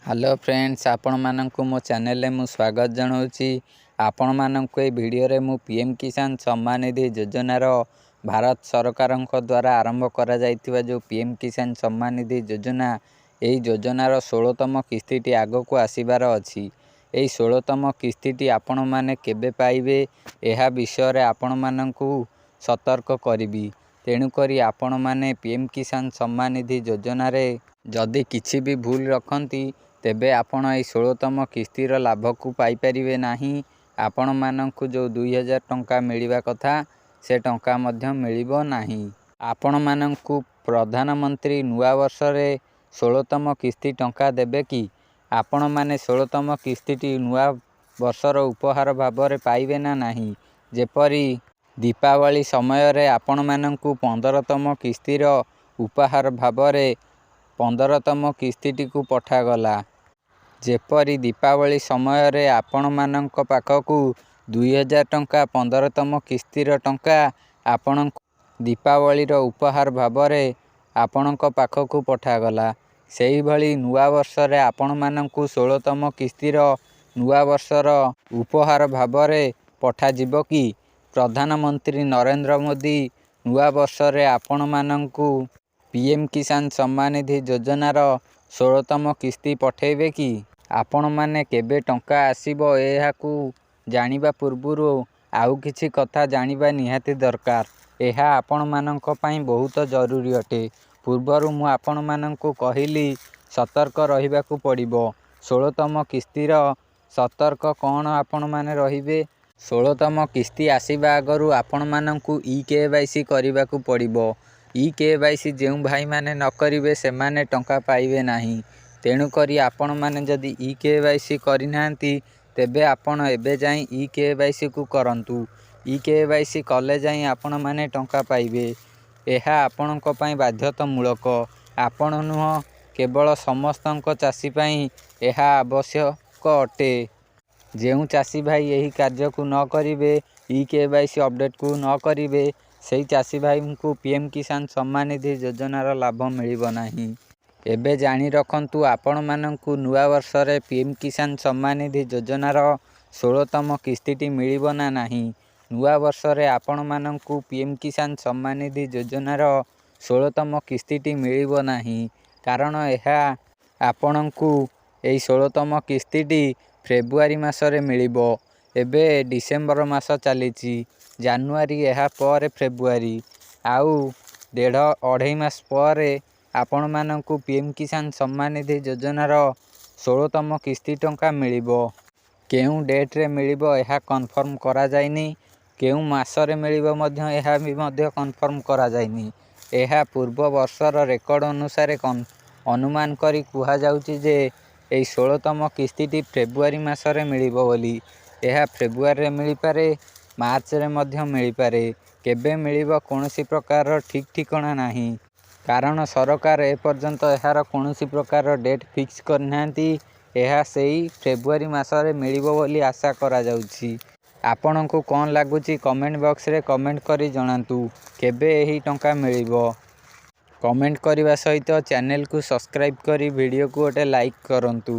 Hello friends, आपण मानक मो चैनल में स्वागत जनाऊँगी। आपण मानक ए वीडियो रे मु पीएम किसान सम्मान निधि योजनार भारत सरकार द्वारा आरंभ करा जाइतिबा जो पीएम किसान सम्मान निधि योजना, यही योजनार 16तम किस्ती आग को आसबार अच्छी। यही 16तम किस्ती आपण मैंने केबे पाइबे यह विषय रे आपण मानकु सतर्क करी। तेणुक आपण मैंने पीएम किसान सम्मान निधि योजना रे जदि किछि भी भूल रखती तेबे आपण ए 16तम किस्तीर लाभ को पाइपारे नहीं। आपण मानकु जो 2000 टंका मिलवा कथा से टंका मध्य मिलिबो नहीं। आपण मानकु प्रधानमंत्री नुआ वर्ष रे 16तम किस्ती टंका देबे कि आपण माने 16तम किस्ती नुआ वर्षर उपहार भाव रे पाइबे ना नहीं। जेपरी दीपावली समय रे आपण मानकु 15तम किस्तीर उपहार भाव रे 15तम किस्ती को पठागला। जेपरी दीपावली समय रे आपण मानक पाखकु 2000 टंका 15तम किस्तीर टंका आपण दीपावली उपहार भाव रे आपण पाखकु पठागला। सेही भली नुआ वर्ष रे आपण मानकु 16तम किस्तीर नुआ वर्षर उपहार भाव रे पठा जिवो कि प्रधानमंत्री नरेंद्र मोदी नुआ वर्ष रे आपण मानकु पीएम किसान सम्मान निधि योजनार 16तम किस्ती पठेबे कि आपण माने केबे टंका आसीबो एहाकू जानिबा पूर्वरु आउ किछि कथा जानिबा निहाती दरकार। एहा आपण मानक पई बहुत जरूरी अटे। पूर्वरु मु आपण मानकू कहिली सतर्क रहिबाकू पड़िबो। 16तम किस्तीर सतर्क कौन आपण माने रहिबे। 16तम किस्ती आसीबा आगरु आपण मानकू ई-केवाईसी करिबाकू पड़िबो। ई-केवाईसी जेउ भाई माने न करिवे से माने टंका पाइबे नाही। तेणु करी आपण माने जदि ई-केवाईसी करिनांती तेबे आपण एबे जाई ई-केवाईसी को करंतु। ई-केवाईसी कले जाई आपण माने टंका पाइबे। एहा आपणक पई बाध्यतामूलक। आपण नुह केवल समस्तक चाषी पई एहा आवश्यक अटे। जेउ चाषी भाई यही कार्य को न करिवे, ई-केवाईसी अपडेट को न करिवे, सेही चाषी भाई को पीएम किसान सम्मान निधि योजनार लाभ मिलिबो नाही। एबे जानी रखंतु आपण मानकु नुआ वर्ष रे पीएम किसान सम्मान निधि योजनार 16तम किस्ती मिलिबो ना नाही। नुआ वर्ष रे आपण मानकु पीएम किसान सम्मान निधि योजनार 16तम किस्ती मिलिबो नाही। कारण एहा आपणकु एही 16तम किस्ती फेब्रुआरी मास रे मिलिबो। एबे डिसेम्बर मास चलीची, जानुआरी एहा पर फेब्रुआरी आउ 1.5 मास पर आपण मानकु पीएम किसान सम्मान निधि योजनार 16तम किस्ती टंका मिलिबो। केउ डेट रे मिलिबो एहा कन्फर्म करा जाइनी। केउ मास रे मिलिबो मध्य एहा भी मध्य कन्फर्म करा जाइनी। एहा पूर्व वर्षर रेकर्ड अनुसार अनुमान करी कुहा जाउची जे एही 16तम किस्ती फेब्रुआरी मास रे मिलिबो बोली। एहा फेब्रुआरी रे मिली पारे, मार्च रे मध्य मिली पारे। केबे मिलिबो कोनोसी प्रकार ठीक ठिकाना नाही। कारण सरकार एपर्यंत एहार कोनोसी प्रकार डेट फिक्स करनांती। एहा सेही फेब्रुआरी मास रे मिलिबो बोली आशा करा जाउची। आपणकू कौन लागुची कमेंट बॉक्स रे कमेंट करी जणांतु केबे एही टंका मिलिबो। कमेंट करने सहित चैनल को सब्सक्राइब करी वीडियो को गोटे लाइक करंतु।